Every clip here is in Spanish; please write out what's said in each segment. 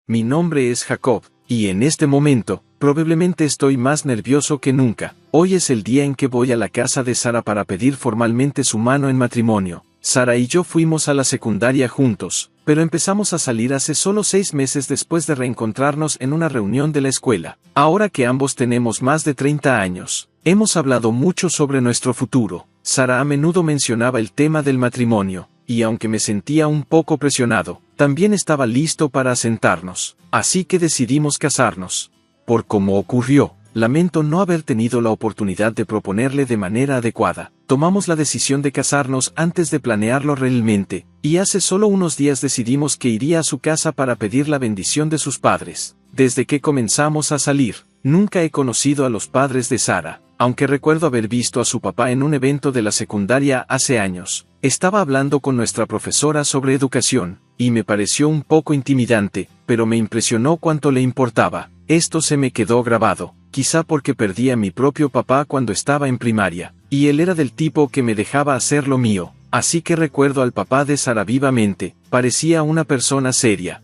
mi nombre es Jacob, y en este momento, probablemente estoy más nervioso que nunca. Hoy es el día en que voy a la casa de Sara para pedir formalmente su mano en matrimonio. Sara y yo fuimos a la secundaria juntos, pero empezamos a salir hace solo 6 meses después de reencontrarnos en una reunión de la escuela. Ahora que ambos tenemos más de 30 años, hemos hablado mucho sobre nuestro futuro. Sara a menudo mencionaba el tema del matrimonio, y aunque me sentía un poco presionado, también estaba listo para asentarnos. Así que decidimos casarnos. Por cómo ocurrió, lamento no haber tenido la oportunidad de proponerle de manera adecuada. Tomamos la decisión de casarnos antes de planearlo realmente, y hace solo unos días decidimos que iría a su casa para pedir la bendición de sus padres. Desde que comenzamos a salir, nunca he conocido a los padres de Sara, aunque recuerdo haber visto a su papá en un evento de la secundaria hace años. Estaba hablando con nuestra profesora sobre educación, y me pareció un poco intimidante, pero me impresionó cuánto le importaba. Esto se me quedó grabado, quizá porque perdí a mi propio papá cuando estaba en primaria, y él era del tipo que me dejaba hacer lo mío, así que recuerdo al papá de Sara vivamente. Parecía una persona seria.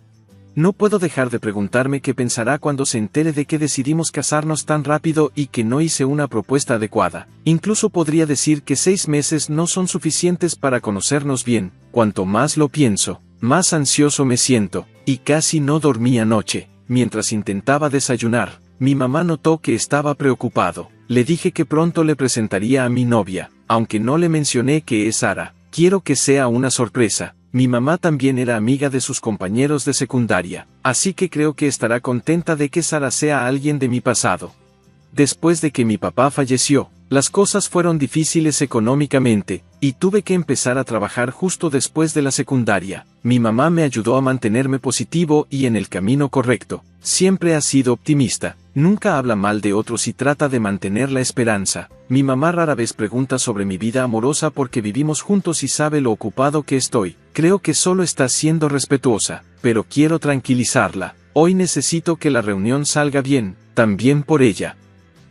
No puedo dejar de preguntarme qué pensará cuando se entere de que decidimos casarnos tan rápido y que no hice una propuesta adecuada. Incluso podría decir que 6 meses no son suficientes para conocernos bien. Cuanto más lo pienso, más ansioso me siento, y casi no dormí anoche. Mientras intentaba desayunar, mi mamá notó que estaba preocupado. Le dije que pronto le presentaría a mi novia, aunque no le mencioné que es Sara. Quiero que sea una sorpresa. Mi mamá también era amiga de sus compañeros de secundaria, así que creo que estará contenta de que Sara sea alguien de mi pasado. Después de que mi papá falleció, las cosas fueron difíciles económicamente, y tuve que empezar a trabajar justo después de la secundaria. Mi mamá me ayudó a mantenerme positivo y en el camino correcto. Siempre ha sido optimista, nunca habla mal de otros y trata de mantener la esperanza. Mi mamá rara vez pregunta sobre mi vida amorosa porque vivimos juntos y sabe lo ocupado que estoy. Creo que solo está siendo respetuosa, pero quiero tranquilizarla. Hoy necesito que la reunión salga bien, también por ella.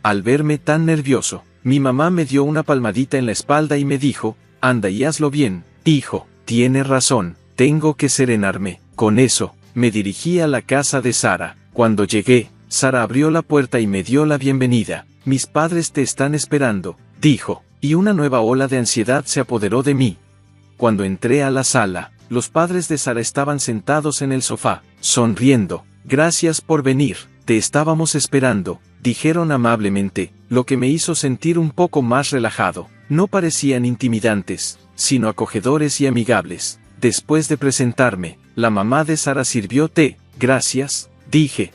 Al verme tan nervioso, mi mamá me dio una palmadita en la espalda y me dijo: anda y hazlo bien, hijo. Tiene razón, tengo que serenarme. Con eso, me dirigí a la casa de Sara. Cuando llegué, Sara abrió la puerta y me dio la bienvenida. Mis padres te están esperando, dijo, y una nueva ola de ansiedad se apoderó de mí. Cuando entré a la sala, los padres de Sara estaban sentados en el sofá, sonriendo. Gracias por venir, te estábamos esperando, dijeron amablemente, lo que me hizo sentir un poco más relajado. No parecían intimidantes, sino acogedores y amigables. Después de presentarme, la mamá de Sara sirvió té. Gracias, dije.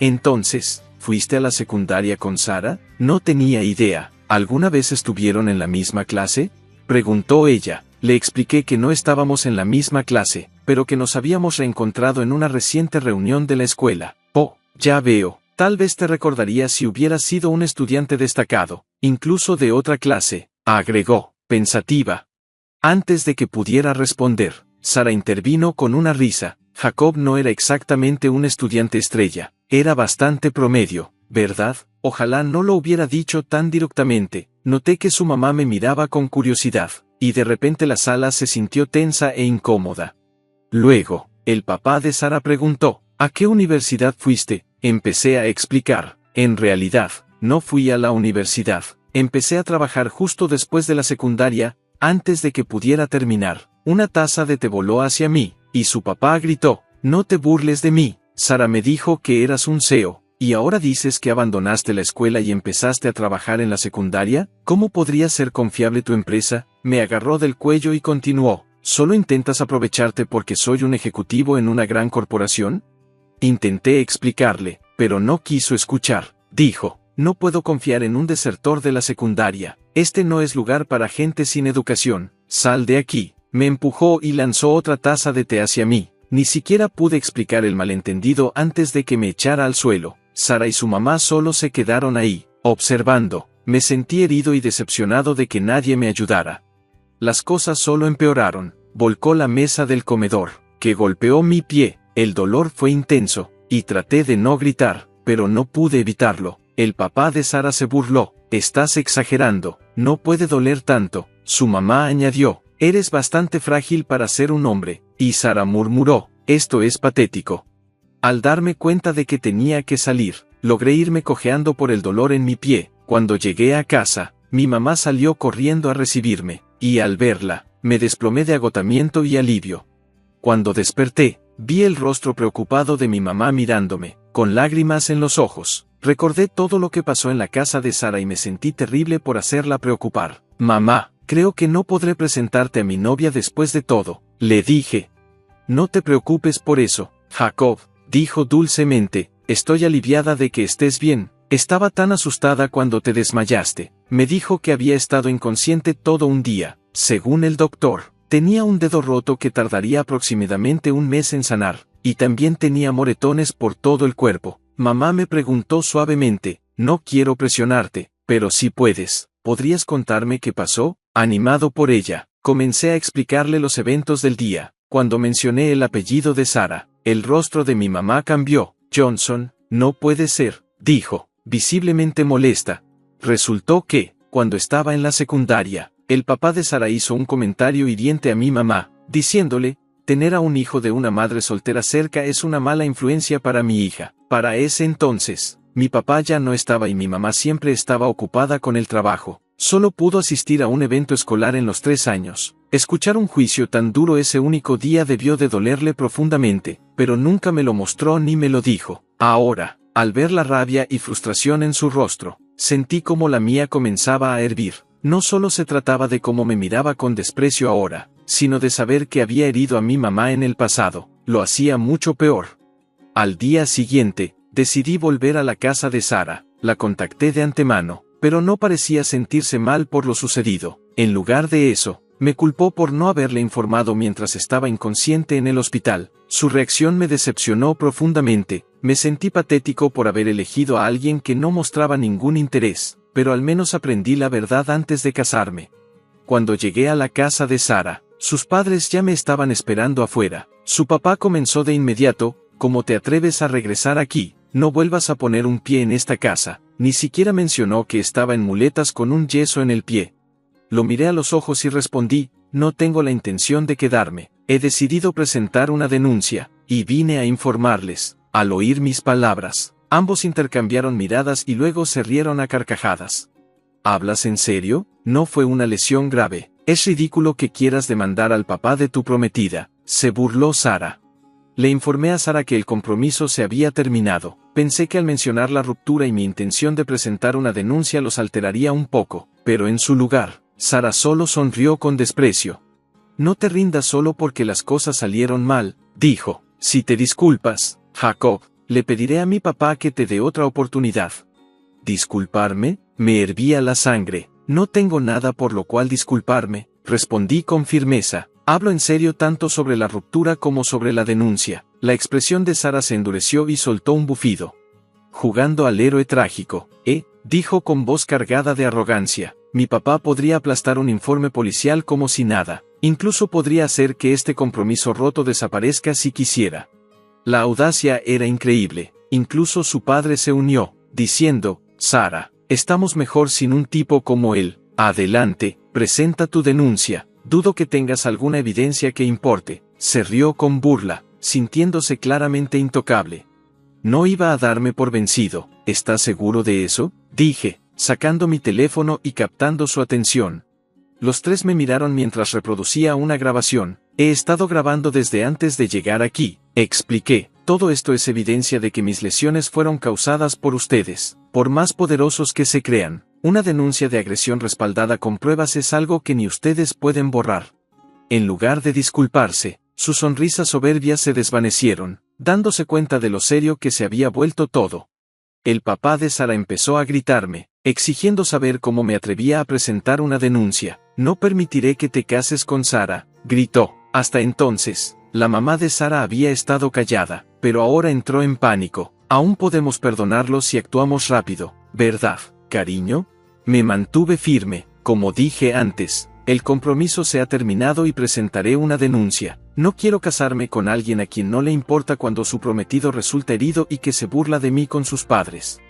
Entonces, ¿fuiste a la secundaria con Sara? No tenía idea. ¿Alguna vez estuvieron en la misma clase?, preguntó ella. Le expliqué que no estábamos en la misma clase, pero que nos habíamos reencontrado en una reciente reunión de la escuela. Oh, ya veo. Tal vez te recordaría si hubieras sido un estudiante destacado, incluso de otra clase, agregó, pensativa. Antes de que pudiera responder, Sara intervino con una risa. Jacob no era exactamente un estudiante estrella, era bastante promedio, ¿verdad? Ojalá no lo hubiera dicho tan directamente. Noté que su mamá me miraba con curiosidad, y de repente la sala se sintió tensa e incómoda. Luego, el papá de Sara preguntó: ¿a qué universidad fuiste? Empecé a explicar. En realidad, no fui a la universidad. Empecé a trabajar justo después de la secundaria. Antes de que pudiera terminar, una taza de té voló hacia mí, y su papá gritó: no te burles de mí. Sara me dijo que eras un CEO, y ahora dices que abandonaste la escuela y empezaste a trabajar en la secundaria. ¿Cómo podría ser confiable tu empresa? Me agarró del cuello y continuó: ¿solo intentas aprovecharte porque soy un ejecutivo en una gran corporación? Intenté explicarle, pero no quiso escuchar. Dijo: no puedo confiar en un desertor de la secundaria. Este no es lugar para gente sin educación. Sal de aquí. Me empujó y lanzó otra taza de té hacia mí. Ni siquiera pude explicar el malentendido antes de que me echara al suelo. Sara y su mamá solo se quedaron ahí, observando. Me sentí herido y decepcionado de que nadie me ayudara. Las cosas solo empeoraron. Volcó la mesa del comedor, que golpeó mi pie. El dolor fue intenso, y traté de no gritar, pero no pude evitarlo. El papá de Sara se burló: estás exagerando, no puede doler tanto. Su mamá añadió: eres bastante frágil para ser un hombre. Y Sara murmuró: esto es patético. Al darme cuenta de que tenía que salir, logré irme cojeando por el dolor en mi pie. Cuando llegué a casa, mi mamá salió corriendo a recibirme, y al verla, me desplomé de agotamiento y alivio. Cuando desperté, vi el rostro preocupado de mi mamá mirándome, con lágrimas en los ojos. Recordé todo lo que pasó en la casa de Sara y me sentí terrible por hacerla preocupar. Mamá, creo que no podré presentarte a mi novia después de todo, le dije. No te preocupes por eso, Jacob, dijo dulcemente, estoy aliviada de que estés bien. Estaba tan asustada cuando te desmayaste. Me dijo que había estado inconsciente todo un día. Según el doctor, tenía un dedo roto que tardaría aproximadamente un mes en sanar, y también tenía moretones por todo el cuerpo. Mamá me preguntó suavemente, no quiero presionarte, pero si puedes, ¿podrías contarme qué pasó? Animado por ella, comencé a explicarle los eventos del día. Cuando mencioné el apellido de Sara, el rostro de mi mamá cambió. Johnson, no puede ser, dijo, visiblemente molesta. Resultó que, cuando estaba en la secundaria, el papá de Sara hizo un comentario hiriente a mi mamá, diciéndole, tener a un hijo de una madre soltera cerca es una mala influencia para mi hija. Para ese entonces, mi papá ya no estaba y mi mamá siempre estaba ocupada con el trabajo. Solo pudo asistir a un evento escolar en los 3 años. Escuchar un juicio tan duro ese único día debió de dolerle profundamente, pero nunca me lo mostró ni me lo dijo. Ahora, al ver la rabia y frustración en su rostro, sentí como la mía comenzaba a hervir. No solo se trataba de cómo me miraba con desprecio ahora, sino de saber que había herido a mi mamá en el pasado. Lo hacía mucho peor. Al día siguiente, decidí volver a la casa de Sara. La contacté de antemano, pero no parecía sentirse mal por lo sucedido. En lugar de eso, me culpó por no haberle informado mientras estaba inconsciente en el hospital. Su reacción me decepcionó profundamente. Me sentí patético por haber elegido a alguien que no mostraba ningún interés, pero al menos aprendí la verdad antes de casarme. Cuando llegué a la casa de Sara, sus padres ya me estaban esperando afuera. Su papá comenzó de inmediato, ¿cómo te atreves a regresar aquí? No vuelvas a poner un pie en esta casa. Ni siquiera mencionó que estaba en muletas con un yeso en el pie. Lo miré a los ojos y respondí, no tengo la intención de quedarme. He decidido presentar una denuncia, y vine a informarles. Al oír mis palabras, ambos intercambiaron miradas y luego se rieron a carcajadas. ¿Hablas en serio? No fue una lesión grave. Es ridículo que quieras demandar al papá de tu prometida, se burló Sara. Le informé a Sara que el compromiso se había terminado. Pensé que al mencionar la ruptura y mi intención de presentar una denuncia los alteraría un poco, pero en su lugar, Sara solo sonrió con desprecio. No te rindas solo porque las cosas salieron mal, dijo. Si te disculpas, Jacob, le pediré a mi papá que te dé otra oportunidad. ¿Disculparme? Me hervía la sangre. No tengo nada por lo cual disculparme, respondí con firmeza. Hablo en serio tanto sobre la ruptura como sobre la denuncia. La expresión de Sara se endureció y soltó un bufido. Jugando al héroe trágico, dijo con voz cargada de arrogancia. Mi papá podría aplastar un informe policial como si nada. Incluso podría hacer que este compromiso roto desaparezca si quisiera. La audacia era increíble. Incluso su padre se unió, diciendo, Sara, estamos mejor sin un tipo como él. Adelante, presenta tu denuncia. Dudo que tengas alguna evidencia que importe. Se rió con burla, sintiéndose claramente intocable. No iba a darme por vencido. ¿Estás seguro de eso? Dije, sacando mi teléfono y captando su atención. Los tres me miraron mientras reproducía una grabación. He estado grabando desde antes de llegar aquí, expliqué. Todo esto es evidencia de que mis lesiones fueron causadas por ustedes. Por más poderosos que se crean, una denuncia de agresión respaldada con pruebas es algo que ni ustedes pueden borrar. En lugar de disculparse, sus sonrisas soberbias se desvanecieron, dándose cuenta de lo serio que se había vuelto todo. El papá de Sara empezó a gritarme, exigiendo saber cómo me atrevía a presentar una denuncia. No permitiré que te cases con Sara, gritó. Hasta entonces, la mamá de Sara había estado callada, pero ahora entró en pánico. Aún podemos perdonarlo si actuamos rápido, ¿verdad, cariño? Me mantuve firme, como dije antes. El compromiso se ha terminado y presentaré una denuncia. No quiero casarme con alguien a quien no le importa cuando su prometido resulta herido y que se burla de mí con sus padres.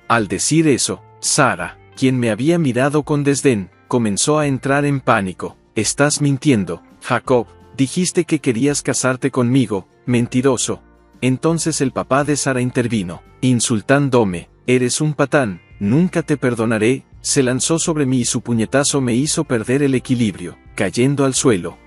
Al decir eso, Sara, quien me había mirado con desdén, comenzó a entrar en pánico. Estás mintiendo, Jacob. Dijiste que querías casarte conmigo, mentiroso. Entonces el papá de Sara intervino, insultándome, eres un patán, nunca te perdonaré, se lanzó sobre mí y su puñetazo me hizo perder el equilibrio, cayendo al suelo.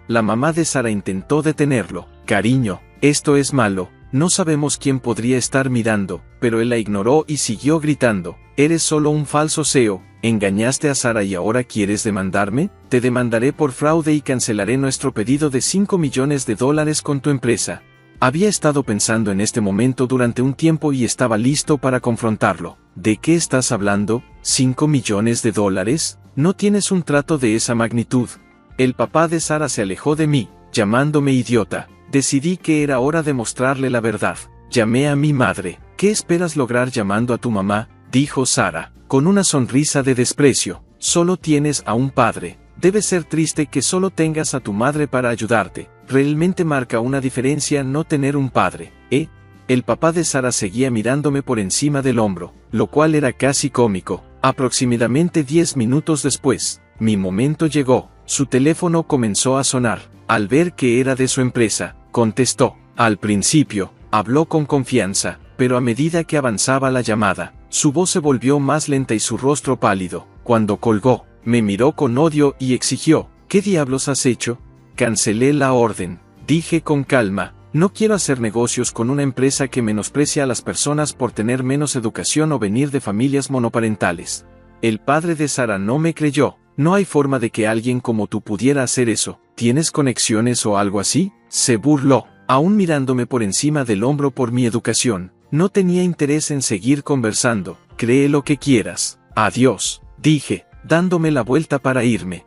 La mamá de Sara intentó detenerlo, cariño, esto es malo, no sabemos quién podría estar mirando, pero él la ignoró y siguió gritando, eres solo un falso CEO, ¿engañaste a Sara y ahora quieres demandarme? Te demandaré por fraude y cancelaré nuestro pedido de $5 millones con tu empresa. Había estado pensando en este momento durante un tiempo y estaba listo para confrontarlo. ¿De qué estás hablando? ¿$5 millones? No tienes un trato de esa magnitud. El papá de Sara se alejó de mí, llamándome idiota. Decidí que era hora de mostrarle la verdad. Llamé a mi madre. ¿Qué esperas lograr llamando a tu mamá?, dijo Sara, con una sonrisa de desprecio. Solo tienes a un padre. Debe ser triste que solo tengas a tu madre para ayudarte. Realmente marca una diferencia no tener un padre, ¿eh? El papá de Sara seguía mirándome por encima del hombro, lo cual era casi cómico. Aproximadamente 10 minutos después, mi momento llegó. Su teléfono comenzó a sonar. Al ver que era de su empresa, contestó. Al principio, habló con confianza, pero a medida que avanzaba la llamada, su voz se volvió más lenta y su rostro pálido. Cuando colgó, me miró con odio y exigió, ¿qué diablos has hecho? Cancelé la orden. Dije con calma, no quiero hacer negocios con una empresa que menosprecia a las personas por tener menos educación o venir de familias monoparentales. El padre de Sara no me creyó. No hay forma de que alguien como tú pudiera hacer eso. ¿Tienes conexiones o algo así? Se burló, aún mirándome por encima del hombro por mi educación. No tenía interés en seguir conversando. Cree lo que quieras. Adiós, dije, dándome la vuelta para irme.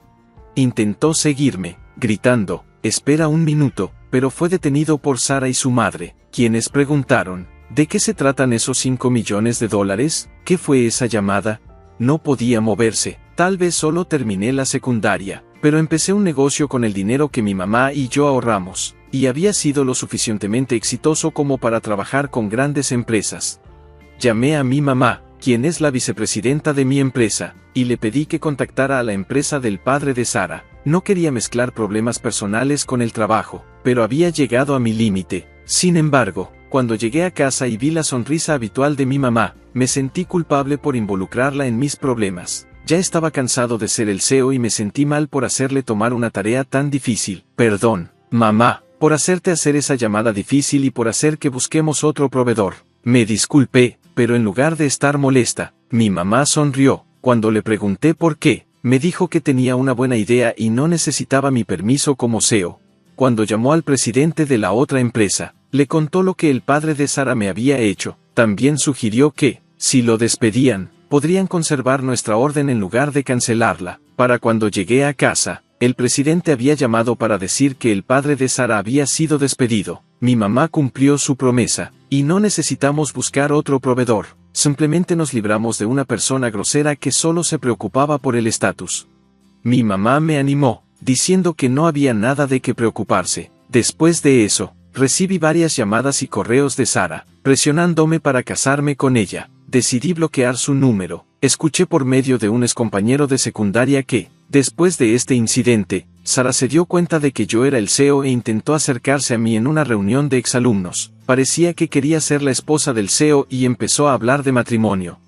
Intentó seguirme, gritando, espera un minuto, pero fue detenido por Sara y su madre, quienes preguntaron, ¿de qué se tratan esos $5 millones? ¿Qué fue esa llamada? No podía moverse. Tal vez solo terminé la secundaria, pero empecé un negocio con el dinero que mi mamá y yo ahorramos, y había sido lo suficientemente exitoso como para trabajar con grandes empresas. Llamé a mi mamá, quien es la vicepresidenta de mi empresa, y le pedí que contactara a la empresa del padre de Sara. No quería mezclar problemas personales con el trabajo, pero había llegado a mi límite. Sin embargo, cuando llegué a casa y vi la sonrisa habitual de mi mamá, me sentí culpable por involucrarla en mis problemas. Ya estaba cansado de ser el CEO y me sentí mal por hacerle tomar una tarea tan difícil. Perdón, mamá, por hacerte hacer esa llamada difícil y por hacer que busquemos otro proveedor. Me disculpé, pero en lugar de estar molesta, mi mamá sonrió. Cuando le pregunté por qué, me dijo que tenía una buena idea y no necesitaba mi permiso como CEO. Cuando llamó al presidente de la otra empresa, le contó lo que el padre de Sara me había hecho. También sugirió que, si lo despedían, podrían conservar nuestra orden en lugar de cancelarla. Para cuando llegué a casa, el presidente había llamado para decir que el padre de Sara había sido despedido. Mi mamá cumplió su promesa, y no necesitamos buscar otro proveedor. Simplemente nos libramos de una persona grosera que solo se preocupaba por el estatus. Mi mamá me animó, diciendo que no había nada de qué preocuparse. Después de eso, recibí varias llamadas y correos de Sara, presionándome para casarme con ella. Decidí bloquear su número. Escuché por medio de un excompañero de secundaria que, después de este incidente, Sara se dio cuenta de que yo era el CEO e intentó acercarse a mí en una reunión de exalumnos. Parecía que quería ser la esposa del CEO y empezó a hablar de matrimonio.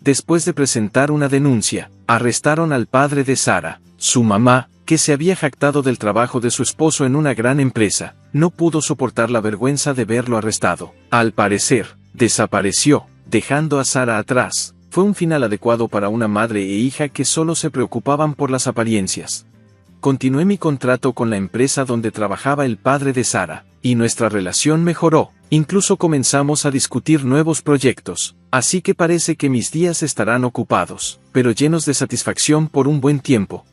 Después de presentar una denuncia, arrestaron al padre de Sara. Su mamá, que se había jactado del trabajo de su esposo en una gran empresa, no pudo soportar la vergüenza de verlo arrestado. Al parecer, desapareció, dejando a Sara atrás. Fue un final adecuado para una madre e hija que solo se preocupaban por las apariencias. Continué mi contrato con la empresa donde trabajaba el padre de Sara, y nuestra relación mejoró. Incluso comenzamos a discutir nuevos proyectos, así que parece que mis días estarán ocupados, pero llenos de satisfacción por un buen tiempo.